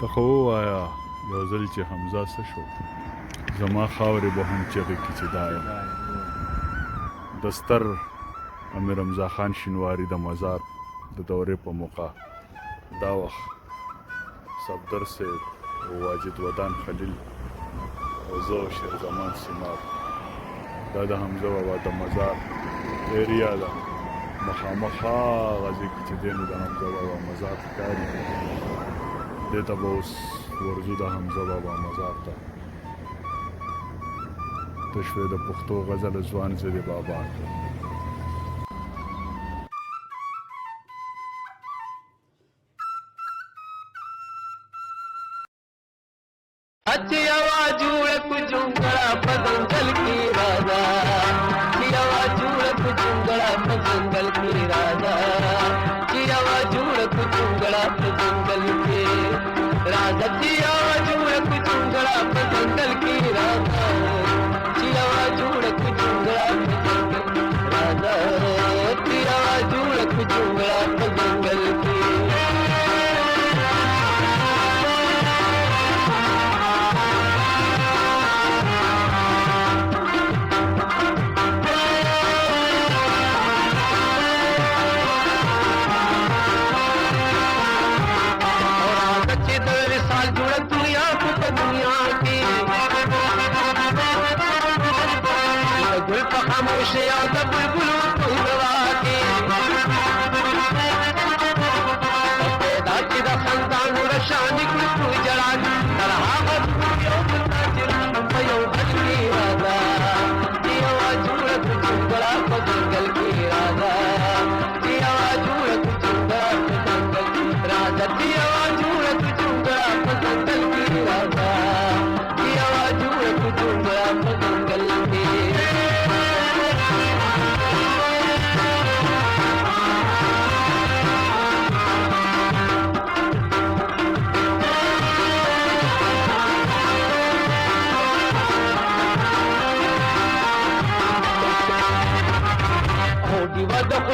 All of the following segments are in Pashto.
ته خو ووایه یو ځل چې حمزه څه شو زما خاورې به هم چغې کړي چې دا یم د ستر امیر حمزه خان شینواري د مزار د دورې په موقع دا وخت صفدر صاحب او واجد ودان خلیل او زه او شیرزمان سیماب دا د حمزه بابا د مزار ایریا ده مخامخ هغه ځای کې چې دی نو د حمزه بابا مزار ښکاري دې ته به اوس ورځو د حمزه بابا مزار ته ته شوې د پښتو غزل ځوان زه د بابا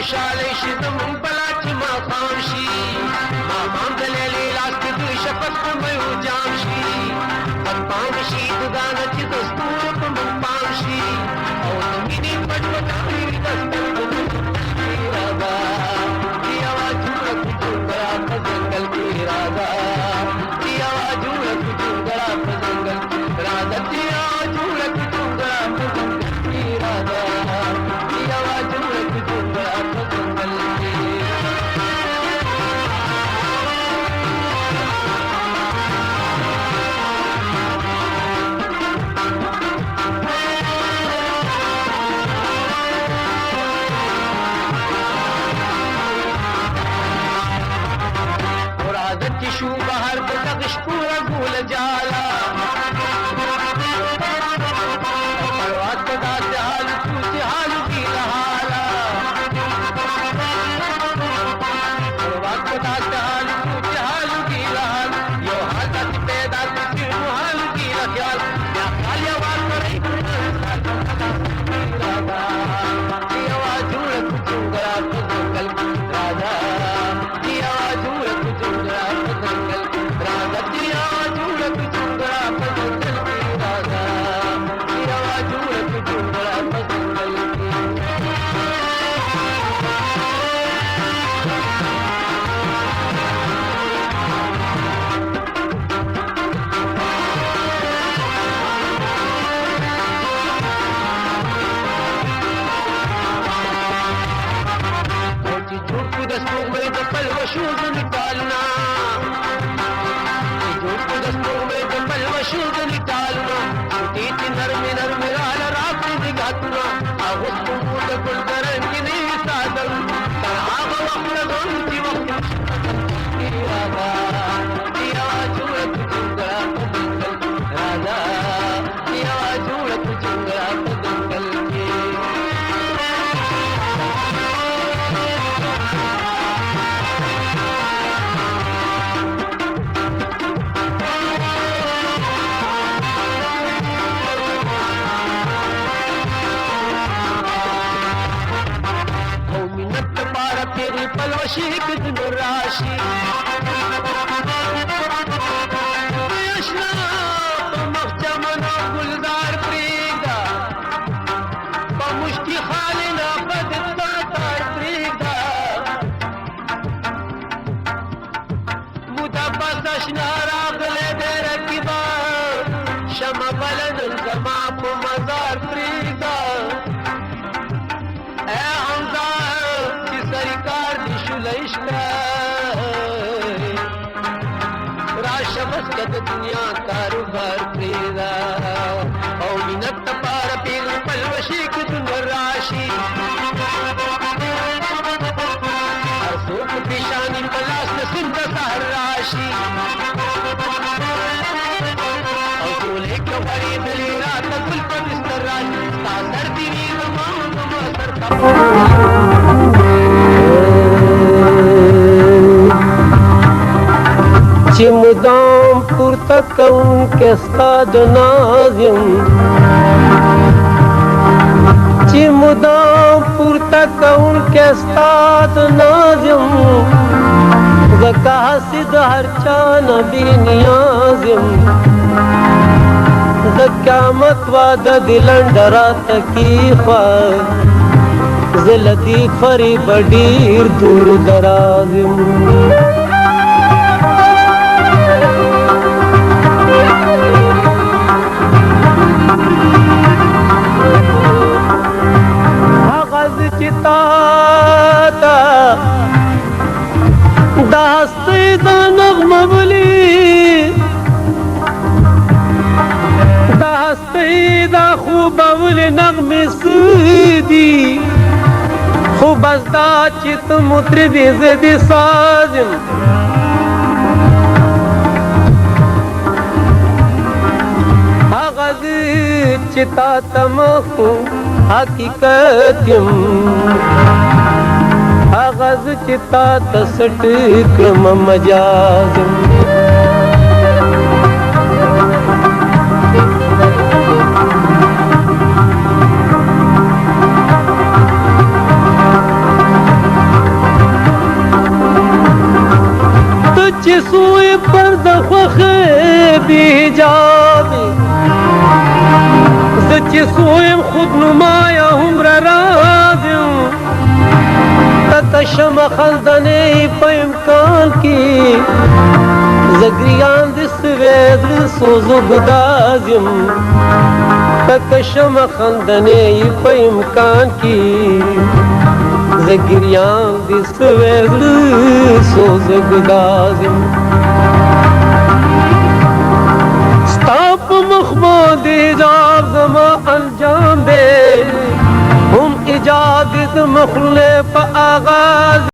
خوشاله شي زمون بلا چې ما خام شي ما مان دلې لاس کې دوی شپت په مې جام شي پت پام شي دغه چې دستور په مون پام شي او مینې پټ وټاوي دستور په راځه دی आवाज جوړ کړه په ځنګل کې راځه دی आवाज جوړ کړه په ځنګل راځه دی आवाज جوړ کړه په ځنګل کې راځه دی आवाज جوړ شو بهر په دغش پورا ګول جالا پرواز په داسې حال چې حال کی حالا پرواز په داسې حال چې حال کی حال یو حال د پیدا چې حال کی خیال یا خیال یو ورې راځه دی आवाज جوړ کړه په ځنګل راځه دی आवाज جوړ کړه شوز نکالنا جو دستور میں جبل وشوز نکالنا چھوٹی سی نرم نرم رال رات نگاتنا آغوز کمود گل درن کی نہیں سادر آغا وقت دون کی وقت رادا دیا جوڑت جنگا پدنگل رادا دیا جوڑت جنگا پدنگل کی पलवशी कितन राशि بس اشنا راغله دې رقیبا شمع بلند زما په مزار پریدا اے حمزه چې سرکار دې شلېشتا راشه بس د دنیا کاروبار پریدا او مینت پار پیر پلوشي کې دن راشي هر څوک پیشانی پلاس نسیم د سحر راشي او ټولې کوړې ملي رات ګل په بستر راشي ستا سر دې زما سر چې مدام پورته کوم کې ستا د ناز یم چې مدام پورته کوم کې ستا د ناز یم زکه حسد هر چا نبی نیاز یم د قیامت وعده د لنډرا تکی خوا زلدی فریب ډیر دور دراز یم داستی دا نغمه بلی داستی دا خوب بلی نغمه سدی خوب از دا چی تو مطربی زدی سازم آغاز چی تا تمخو حقیقتیم آغاز چې تا ته سټ کړم مجاز ته چې سوی پر د خوښۍ بې حجابې زه چې سویم خودنمایه هومره راز یم تکشم خلدنې په امکان کې زګریان د سوید سوزو ګداز یم تکشم خلدنې په امکان کې زګریان د سوید سوزو ګداز یم ستا په مخ باندې جاب زما انجام دی هم اجازت مخلے پا آغاز